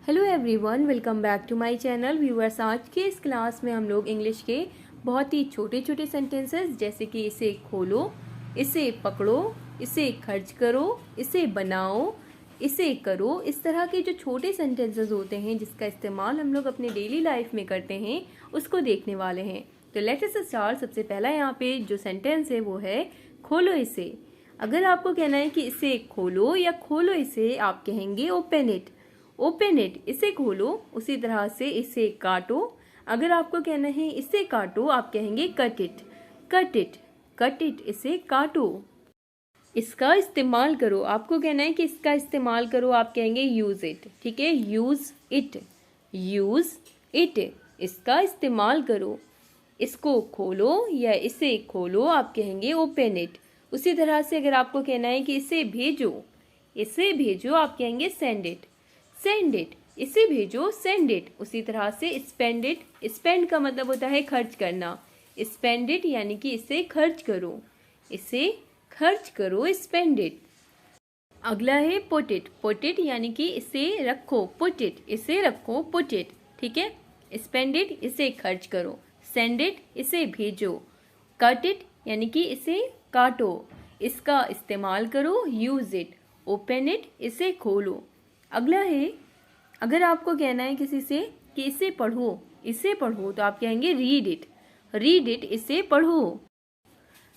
Hello everyone, welcome back to my channel viewers. आज के इस क्लास में हम लोग इंग्लिश के बहुत ही छोटे छोटे सेंटेंसेस जैसे कि इसे खोलो, इसे पकड़ो, इसे खर्च करो, इसे बनाओ, इसे करो, इस तरह के जो छोटे सेंटेंसेस होते हैं जिसका इस्तेमाल हम लोग अपने डेली लाइफ में करते हैं उसको देखने वाले हैं। तो लेट अस स्टार्ट। सबसे पहला यहाँ पे जो सेंटेंस है वो है खोलो इसे। अगर आपको कहना है कि इसे खोलो या खोलो इसे, आप कहेंगे ओपन इट। ओपन इट, इसे खोलो। उसी तरह से इसे काटो। अगर आपको कहना है इसे काटो, आप कहेंगे cut it. Cut it, cut it, इसे काटो। इसका इस्तेमाल करो, आपको कहना है कि इसका इस्तेमाल करो, आप कहेंगे यूज इट। ठीक है, यूज इट, यूज इट, इसका इस्तेमाल करो। इसको खोलो या इसे खोलो, आप कहेंगे ओपन इट। उसी तरह से अगर आपको कहना है कि इसे भेजो, इसे भेजो, आप कहेंगे सेंड इट। सेंड इट, इसे भेजो, सेंड इट। उसी तरह से स्पेंड इट, स्पेंड का मतलब होता है खर्च करना। स्पेंड इट यानी कि इसे खर्च करो, इसे खर्च करो, स्पेंड इट। अगला है पुट इट। पुट इट यानी कि इसे रखो, पुट इट, इसे रखो, पुट इट। ठीक है, स्पेंड इट, इसे खर्च करो। सेंड इट, इसे भेजो। कट इट यानी कि इसे काटो। इसका इस्तेमाल करो, यूज इट। ओपन इट, इसे खोलो। अगला है, अगर आपको कहना है किसी से कि इसे पढ़ो, इसे पढ़ो, तो आप कहेंगे रीड इट। रीड इट, इसे पढ़ो।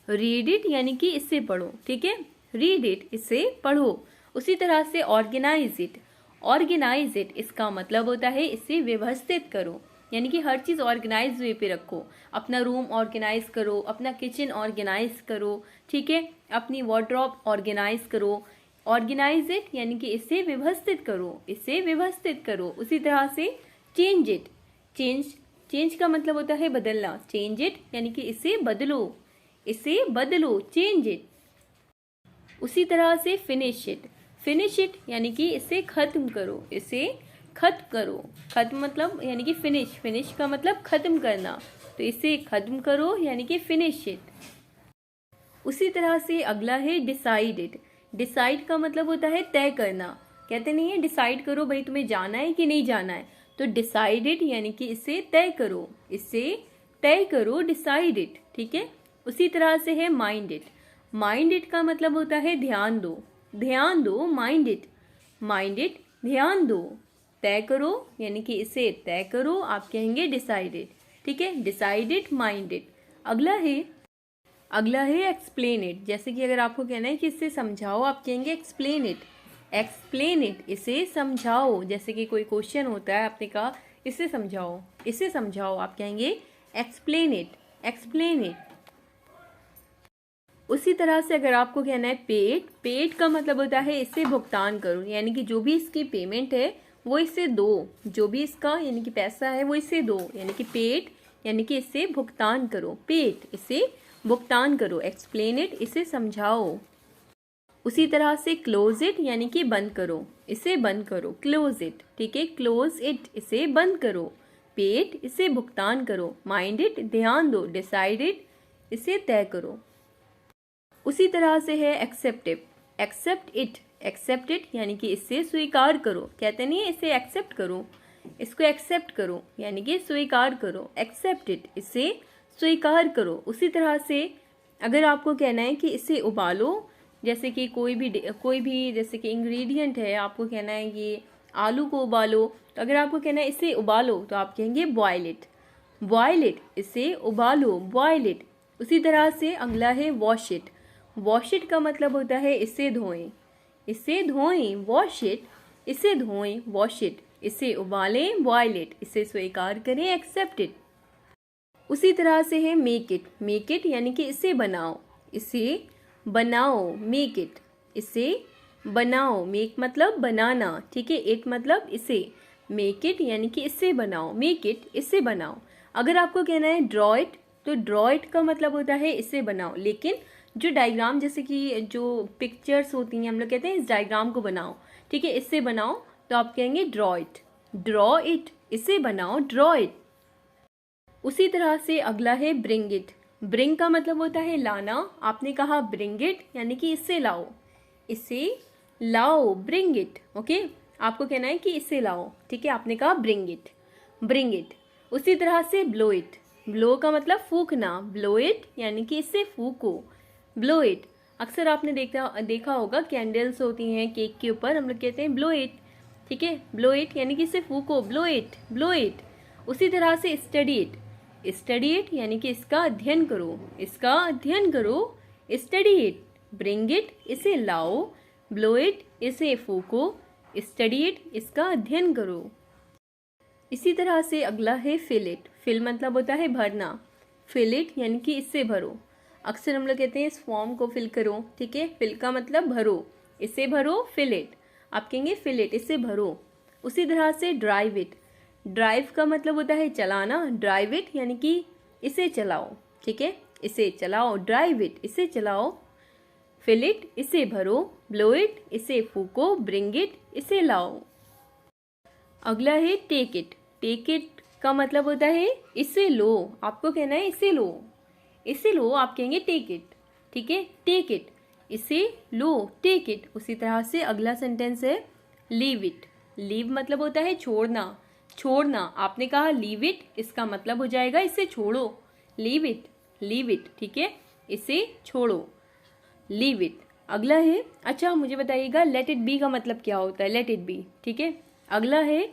रीड इट यानी कि इसे पढ़ो। ठीक है, रीड इट, इसे पढ़ो। उसी तरह से ऑर्गेनाइज इट। ऑर्गेनाइज इट, इसका मतलब होता है इसे व्यवस्थित करो, यानी कि हर चीज़ ऑर्गेनाइज वे पे रखो। अपना रूम ऑर्गेनाइज करो, अपना किचन ऑर्गेनाइज करो। ठीक है, अपनी वार्डरोब ऑर्गेनाइज करो। ऑर्गेनाइज इट यानी कि इसे व्यवस्थित करो, इसे व्यवस्थित करो। उसी तरह से चेंज इट। चेंज, चेंज का मतलब होता है बदलना। चेंज इट यानी कि इसे बदलो, इसे बदलो, चेंज इट। उसी तरह से फिनिश इट। फिनिश इट यानी कि इसे खत्म करो, इसे खत्म करो। खत्म मतलब यानी कि फिनिश, फिनिश का मतलब खत्म करना, तो इसे खत्म करो यानी कि फिनिश इट। उसी तरह से अगला है डिसाइड इट। डिसाइड का मतलब होता है तय करना। कहते नहीं है डिसाइड करो भाई तुम्हें जाना है कि नहीं जाना है, तो डिसाइड इट यानी कि इसे तय करो, इसे तय करो, डिसाइड इट। ठीक है, उसी तरह से है माइंड इट। माइंड इट का मतलब होता है ध्यान दो, ध्यान दो, माइंड इट। माइंड इट, ध्यान दो। तय करो यानी कि इसे तय करो, आप कहेंगे डिसाइड इट। ठीक है, डिसाइड इट, माइंड इट। अगला है एक्सप्लेन इट। जैसे कि अगर आपको कहना है कि इसे समझाओ, आप कहेंगे एक्सप्लेन इट। एक्सप्लेन इट, इसे समझाओ। जैसे कि कोई क्वेश्चन होता है, आपने कहा इसे समझाओ, इसे समझाओ, आप कहेंगे एक्सप्लेन इट। Explain it. उसी तरह से अगर आपको कहना है पेड, पेड का मतलब होता है इसे भुगतान करो, यानी कि जो भी इसकी पेमेंट है वो इसे दो। जो भी इसका यानी कि पैसा है वो इसे दो, यानी कि पेड यानी कि इसे भुगतान करो। पेड, इसे भुगतान करो। एक्सप्लेन इट, इसे समझाओ। उसी तरह से क्लोज इट यानी कि बंद करो, इसे बंद करो, क्लोज इट। ठीक है, क्लोज इट, इसे बंद करो। पेड, इसे भुगतान करो। माइंड इट, ध्यान दो। डिसाइड इट, इसे तय करो। उसी तरह से है acceptive. Accept it, accept it यानी कि इसे स्वीकार करो। कहते नहीं है इसे एक्सेप्ट करो, इसको एक्सेप्ट करो यानी कि स्वीकार करो। एक्सेप्ट इट, इसे स्वीकार करो। उसी तरह से अगर आपको कहना है कि इसे उबालो, जैसे कि कोई भी जैसे कि इंग्रेडिएंट है, आपको कहना है कि आलू को उबालो, तो अगर आपको कहना है इसे उबालो, तो आप कहेंगे बॉयल इट। बॉयल इट, इसे उबालो, बॉयल इट। उसी तरह से अगला है वॉश इट। वॉश इट का मतलब होता है इसे धोएं, इसे धोएं, वॉश इट, इसे धोएं, वॉश इट। इसे उबालें, बॉयल इट, इसे स्वीकार करें, एक्सेप्ट इट। उसी तरह से है मेक इट। मेक इट यानी कि इसे बनाओ, इसे बनाओ, मेक इट, इसे बनाओ। मेक मतलब बनाना। ठीक है, इट मतलब इसे। मेक इट यानी कि इसे बनाओ, मेक इट, इसे बनाओ। अगर आपको कहना है ड्रॉ इट, तो ड्रॉ इट का मतलब होता है इसे बनाओ, लेकिन जो डायग्राम जैसे कि जो पिक्चर्स होती हैं, हम लोग कहते हैं इस डायग्राम को बनाओ। ठीक है, इससे बनाओ, तो आप कहेंगे ड्रॉ इट। ड्रॉ इट, इसे बनाओ, ड्रॉ इट। उसी तरह से अगला है ब्रिंग इट। ब्रिंग का मतलब होता है लाना। आपने कहा ब्रिंग इट यानी कि इसे लाओ, इसे लाओ, ब्रिंग इट। ओके, आपको कहना है कि इसे लाओ, ठीक है। आपने कहा ब्रिंग इट, ब्रिंग इट। उसी तरह से ब्लो इट, ब्लो का मतलब फूकना, ब्लो इट यानी कि इससे फूको, ब्लो इट। अक्सर आपने देखा होगा कैंडल्स होती हैं केक के ऊपर, हम लोग कहते हैं ब्लो इट, ठीक है। ब्लो इट यानी कि इससे फूको, ब्लो इट, ब्लो इट। उसी तरह से स्टडी इट, स्टडी इट यानी कि इसका अध्ययन करो, इसका अध्ययन करो, स्टडी इट। ब्रिंग इट इसे लाओ, ब्लो इट इसे फूको, स्टडी इट इसका अध्ययन करो। इसी तरह से अगला है फिल इट। फिल मतलब होता है भरना, फिल इट यानी कि इससे भरो। अक्सर हम लोग कहते हैं इस फॉर्म को फिल करो, ठीक है। फिल का मतलब भरो, इसे भरो, फिल इट। आप कहेंगे फिल इट इसे भरो। उसी तरह से ड्राइव इट, ड्राइव का मतलब होता है चलाना, ड्राइव इट यानी कि इसे चलाओ, ठीक है, इसे चलाओ, ड्राइव इट इसे चलाओ, फिल इट इसे भरो, ब्लो इट इसे फूको, ब्रिंग इट इसे लाओ। अगला है टेक इट। टेक इट का मतलब होता है इसे लो, आपको कहना है इसे लो, इसे लो। आप कहेंगे टेक इट, ठीक है, टेक इट इसे लो, टेक इट। उसी तरह से अगला सेंटेंस है लीव इट। लीव मतलब होता है छोड़ना, छोड़ना। आपने कहा लीव इट, इसका मतलब हो जाएगा इसे छोड़ो, लीव इट, लीव इट, ठीक है, इसे छोड़ो, लीव इट। अगला है, अच्छा मुझे बताइएगा लेट इट बी का मतलब क्या होता है, लेट इट बी, ठीक है। अगला है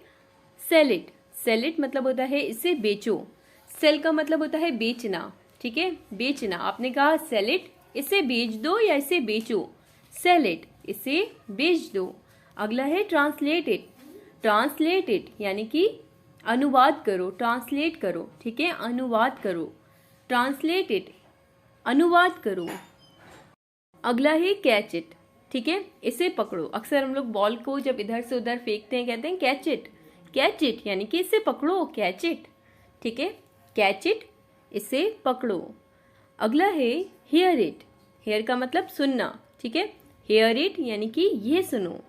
सेल इट। सेल इट मतलब होता है इसे बेचो, सेल का मतलब होता है बेचना, ठीक है, बेचना। आपने कहा सेल इट इसे बेच दो या इसे बेचो, सेल इट इसे बेच दो। अगला है ट्रांसलेट इट। ट्रांसलेट इट यानी कि अनुवाद करो, ट्रांसलेट करो, ठीक है, अनुवाद करो, ट्रांसलेट इट अनुवाद करो। अगला है कैच इट, ठीक है, इसे पकड़ो। अक्सर हम लोग बॉल को जब इधर से उधर फेंकते हैं कहते हैं कैच इट, कैच इट यानी कि इसे पकड़ो, कैच इट, ठीक है, कैच इट इसे पकड़ो। अगला है हियर इट। हियर का मतलब सुनना, ठीक है, हियर इट यानी कि ये सुनो,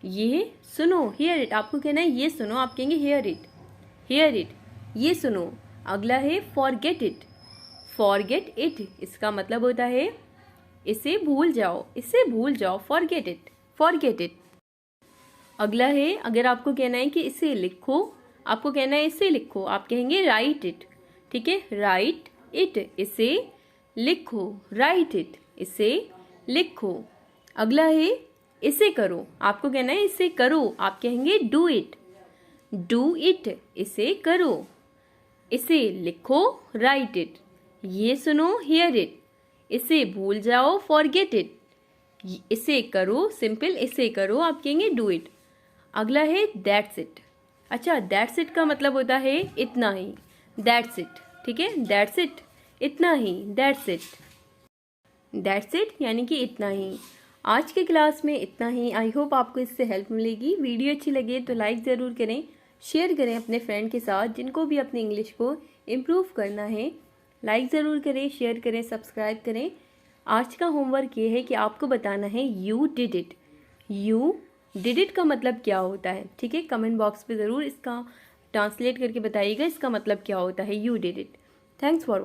ये सुनो, हियर इट। आपको कहना है ये सुनो, आप कहेंगे हियर इट, हियर इट ये सुनो। अगला है फॉरगेट इट। फॉरगेट इट इसका मतलब होता है इसे भूल जाओ, इसे भूल जाओ, फॉरगेट इट, फॉरगेट इट। अगला है, अगर आपको कहना है कि इसे लिखो, आपको कहना है इसे लिखो, आप कहेंगे राइट इट, ठीक है, राइट इट इसे लिखो, राइट इट इसे लिखो। अगला है इसे करो, आपको कहना है इसे करो, आप कहेंगे डू इट, डू इट इसे करो, इसे लिखो, राइट इट, ये सुनो, हियर इट, इसे भूल जाओ, फॉरगेट इट, इसे करो, सिंपल इसे करो, आप कहेंगे डू इट। अगला है दैट्स इट। अच्छा दैट्स इट का मतलब होता है इतना ही, दैट्स इट, ठीक है, दैट्स इट इतना ही, दैट्स इट, दैट्स इट यानी कि इतना ही। आज के क्लास में इतना ही। आई होप आपको इससे हेल्प मिलेगी। वीडियो अच्छी लगे तो लाइक ज़रूर करें, शेयर करें अपने फ्रेंड के साथ जिनको भी अपने इंग्लिश को इम्प्रूव करना है। लाइक ज़रूर करें, शेयर करें, सब्सक्राइब करें। आज का होमवर्क ये है कि आपको बताना है you did it. You did it का मतलब क्या होता है, ठीक है, कमेंट बॉक्स पे ज़रूर इसका ट्रांसलेट करके बताइएगा इसका मतलब क्या होता है you did it. Thanks for